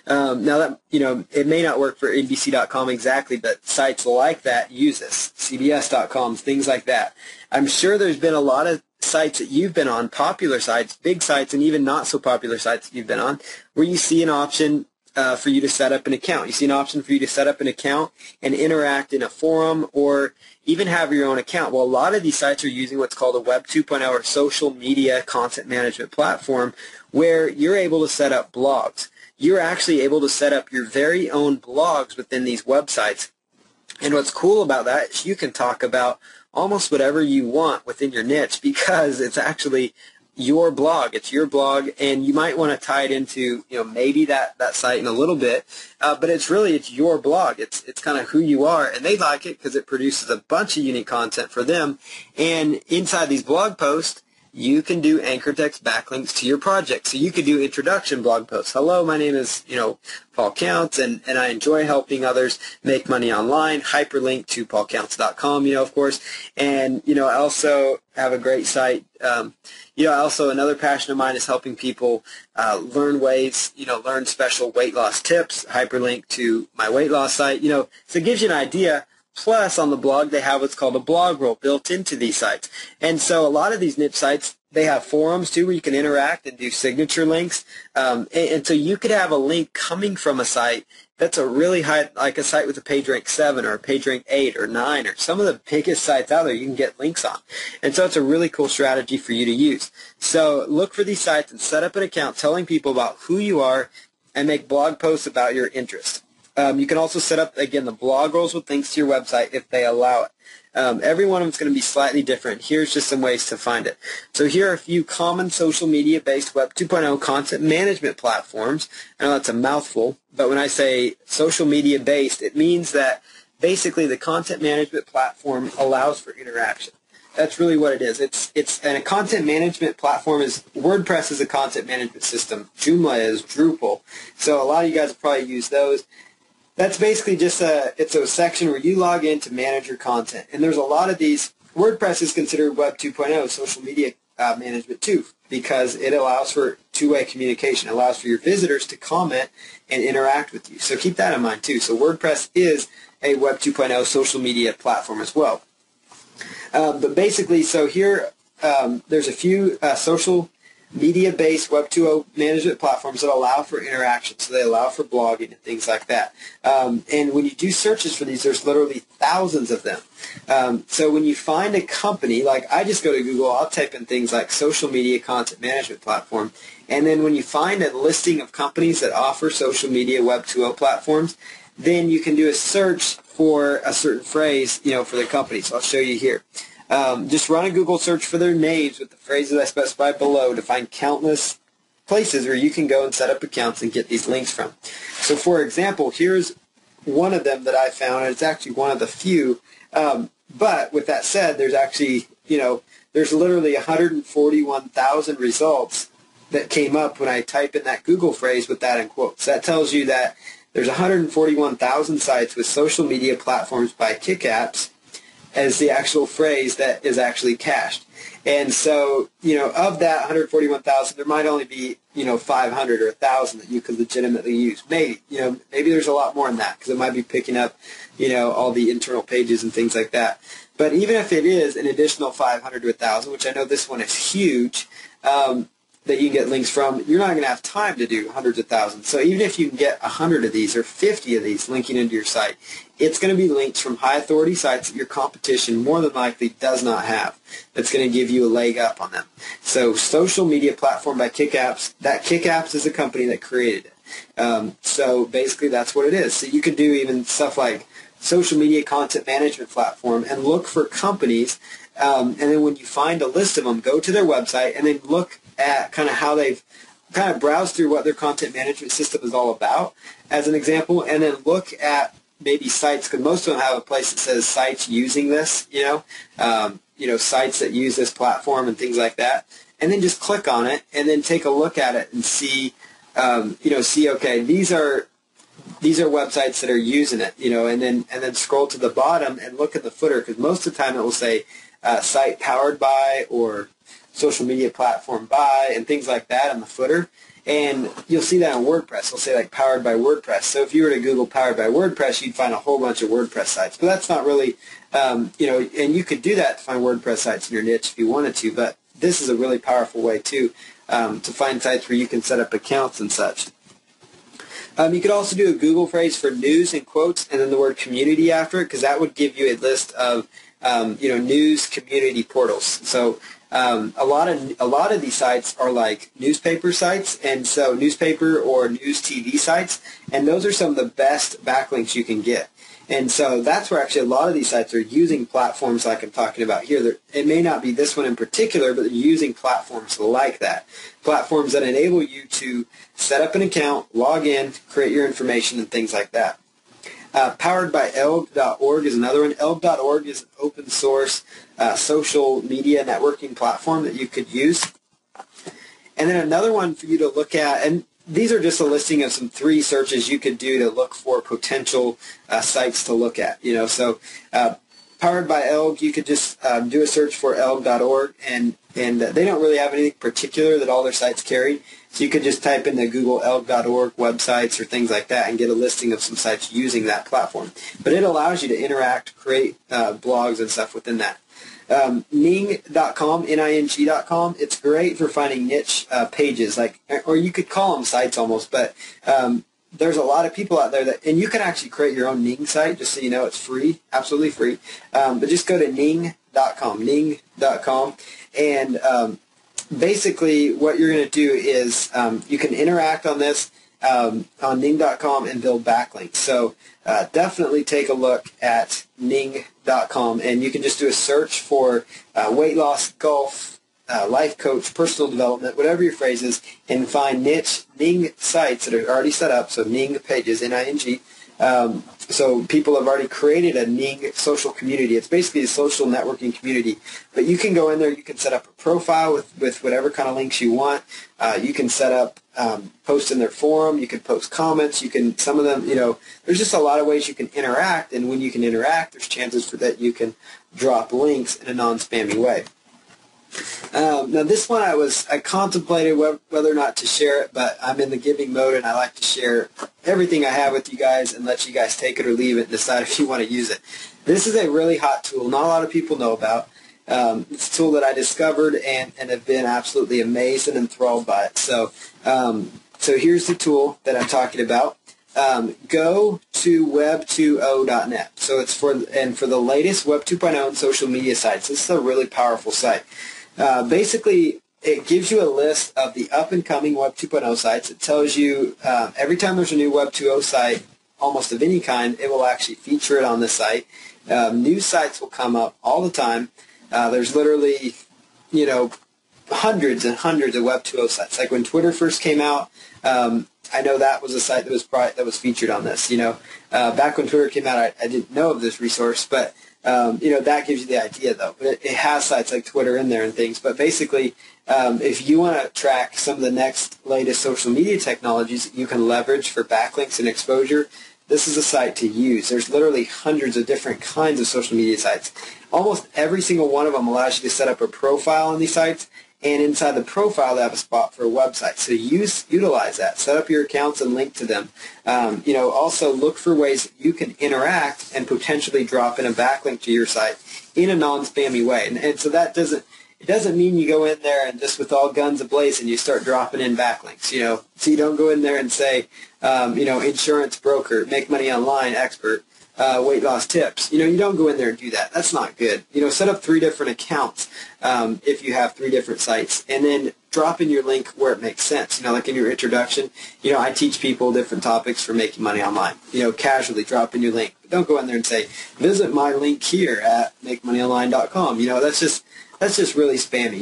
Now that, it may not work for NBC.com exactly, but sites like that use this. CBS.com, things like that. I'm sure there's been a lot of sites that you've been on, popular sites, big sites, and even not so popular sites that you've been on, where you see an option for you to set up an account. You see an option for you to set up an account and interact in a forum or even have your own account. Well, a lot of these sites are using what's called a Web 2.0 or social media content management platform where you're able to set up blogs. You're actually able to set up your very own blogs within these websites. And what's cool about that is you can talk about almost whatever you want within your niche because it's actually your blog. It's your blog, and you might want to tie it into, maybe that site in a little bit, but it's your blog. It's kind of who you are, and they like it because it produces a bunch of unique content for them. And inside these blog posts, you can do anchor text backlinks to your project. So you could do introduction blog posts. Hello, my name is, Paul Counts, and I enjoy helping others make money online. Hyperlink to paulcounts.com, of course. And, I also have a great site. Also another passion of mine is helping people learn ways, learn special weight loss tips. Hyperlink to my weight loss site, so it gives you an idea. Plus, on the blog, they have what's called a blog roll built into these sites. And so a lot of these niche sites, they have forums, too, where you can interact and do signature links. And so you could have a link coming from a site that's a really high, like a site with a page rank 7 or a page rank 8 or 9 or some of the biggest sites out there you can get links on. And so it's a really cool strategy for you to use. So look for these sites and set up an account telling people about who you are and make blog posts about your interest. You can also set up, again, the blog rolls with links to your website if they allow it. Every one of them is going to be slightly different. Here's just some ways to find it. So here are a few common social media-based Web 2.0 content management platforms. I know that's a mouthful, but when I say social media-based, it means that basically the content management platform allows for interaction. That's really what it is. And a content management platform is, WordPress is a content management system. Joomla is Drupal. So a lot of you guys have probably used those. That's basically just it's a section where you log in to manage your content. And there's a lot of these. WordPress is considered Web 2.0 social media management too, because it allows for two-way communication. It allows for your visitors to comment and interact with you. So keep that in mind too. So WordPress is a Web 2.0 social media platform as well. But basically, so here there's a few social media-based Web 2.0 management platforms that allow for interaction. So they allow for blogging and things like that. And when you do searches for these, there's literally thousands of them. So when you find a company, like I just go to Google, I'll type in things like social media content management platform. And then when you find a listing of companies that offer social media Web 2.0 platforms, then you can do a search for a certain phrase, for the company. So I'll show you here. Just run a Google search for their names with the phrases I specified below to find countless places where you can go and set up accounts and get these links from. So, for example, here's one of them that I found, and it's actually one of the few. But with that said, there's actually, there's literally 141,000 results that came up when I type in that Google phrase with that in quotes. That tells you that there's 141,000 sites with social media platforms by KickApps as the actual phrase that is actually cached. And so, of that 141,000, there might only be, 500 or 1,000 that you could legitimately use. Maybe, maybe there's a lot more than that because it might be picking up, all the internal pages and things like that. But even if it is an additional 500 to 1,000, which I know this one is huge, that you can get links from, you're not going to have time to do hundreds of thousands. So even if you can get 100 of these or 50 of these linking into your site, it's going to be links from high authority sites that your competition more than likely does not have. That's going to give you a leg up on them. So social media platform by KickApps, that KickApps is a company that created it. So basically that's what it is. So you could do even stuff like social media content management platform and look for companies, and then when you find a list of them, go to their website and then look at kind of how they've kind of browsed through what their content management system is all about as an example, and then look at maybe sites, because most of them have a place that says sites using this, sites that use this platform and things like that, and then just click on it and then take a look at it and see, okay, these are websites that are using it, and then scroll to the bottom and look at the footer, because most of the time it will say site powered by or social media platform by and things like that on the footer. And you'll see that on WordPress. It'll say like powered by WordPress. So if you were to Google powered by WordPress, you'd find a whole bunch of WordPress sites. But that's not really, and you could do that to find WordPress sites in your niche if you wanted to. But this is a really powerful way too to find sites where you can set up accounts and such. You could also do a Google phrase for news and quotes and then the word community after it, because that would give you a list of news community portals. So a lot of these sites are like newspaper sites, and so newspaper or news TV sites, and those are some of the best backlinks you can get. And so that's where actually a lot of these sites are using platforms like I'm talking about here. It may not be this one in particular, but they're using platforms like that. Platforms that enable you to set up an account, log in, create your information, and things like that. Poweredbyelg.org is another one. Elg.org is an open source social media networking platform that you could use. And then another one for you to look at, and these are just a listing of some 3 searches you could do to look for potential sites to look at. So Powered by Elg, you could just do a search for elg.org, and they don't really have anything particular that all their sites carry. So you could just type in the Google elg.org websites or things like that and get a listing of some sites using that platform. But it allows you to interact, create blogs and stuff within that. Ning.com, Ning.com, it's great for finding niche pages, or you could call them sites almost, but there's a lot of people out there and you can actually create your own Ning site, just so you know. It's free, absolutely free. But just go to Ning.com, and basically what you're going to do is you can interact on this on Ning.com and build backlinks. So definitely take a look at Ning.com, and you can just do a search for weight loss, golf, life coach, personal development, whatever your phrase is, and find niche Ning sites that are already set up, so Ning pages, Ning. So people have already created a Ning social community. It's basically a social networking community. But you can go in there, you can set up a profile with whatever kind of links you want. You can set up, post in their forum, you can post comments, some of them, there's just a lot of ways you can interact, and when you can interact, there's chances for that you can drop links in a non-spammy way. Now this one I contemplated whether or not to share it, but I'm in the giving mode and I like to share everything I have with you guys and let you guys take it or leave it and decide if you want to use it. This is a really hot tool not a lot of people know about. It's a tool that I discovered and have been absolutely amazed and enthralled by it. So here's the tool that I'm talking about. Go to web20.net. So it's for the latest Web 2.0 and social media sites. This is a really powerful site. Basically, it gives you a list of the up-and-coming Web 2.0 sites. It tells you every time there's a new Web 2.0 site, almost of any kind, it will actually feature it on the site. New sites will come up all the time. There's literally, hundreds and hundreds of Web 2.0 sites. Like when Twitter first came out, I know that was a site that was featured on this. Back when Twitter came out, I didn't know of this resource, but that gives you the idea, though. But it has sites like Twitter in there and things. But basically, if you want to track some of the next latest social media technologies that you can leverage for backlinks and exposure, this is a site to use. There's literally hundreds of different kinds of social media sites. Almost every single one of them allows you to set up a profile on these sites, and inside the profile they have a spot for a website. So utilize that. Set up your accounts and link to them. Also look for ways that you can interact and potentially drop in a backlink to your site in a non-spammy way. And so it doesn't mean you go in there and just with all guns ablazing you start dropping in backlinks. So you don't go in there and say, insurance broker, make money online expert, weight loss tips. You don't go in there and do that. That's not good. Set up 3 different accounts if you have 3 different sites, and then drop in your link where it makes sense. Like in your introduction, I teach people different topics for making money online. Casually drop in your link. But don't go in there and say, visit my link here at makemoneyonline.com. That's just really spammy.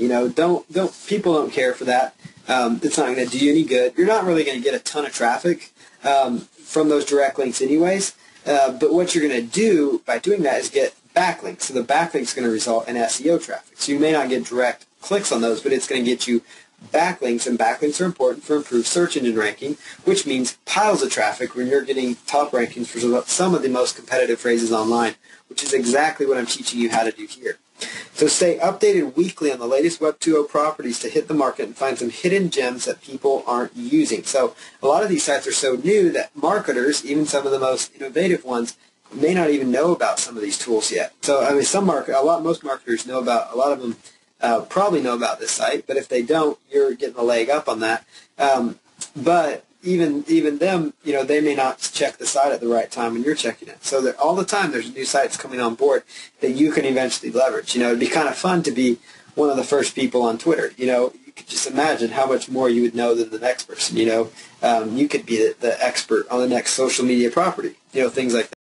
People don't care for that. It's not going to do you any good. You're not really going to get a ton of traffic from those direct links anyways. But what you're going to do by doing that is get backlinks. So the backlinks going to result in SEO traffic. So you may not get direct clicks on those, but it's going to get you backlinks, and backlinks are important for improved search engine ranking, which means piles of traffic when you're getting top rankings for some of the most competitive phrases online, which is exactly what I'm teaching you how to do here. So stay updated weekly on the latest Web 2.0 properties to hit the market and find some hidden gems that people aren't using. So a lot of these sites are so new that marketers, even some of the most innovative ones, may not even know about some of these tools yet. So most marketers know about, a lot of them probably know about this site, but if they don't, you're getting a leg up on that. But even them, they may not check the site at the right time when you're checking it. So all the time there's new sites coming on board that you can eventually leverage. It'd be kind of fun to be one of the first people on Twitter. You could just imagine how much more you would know than the next person. You could be the expert on the next social media property. Things like that.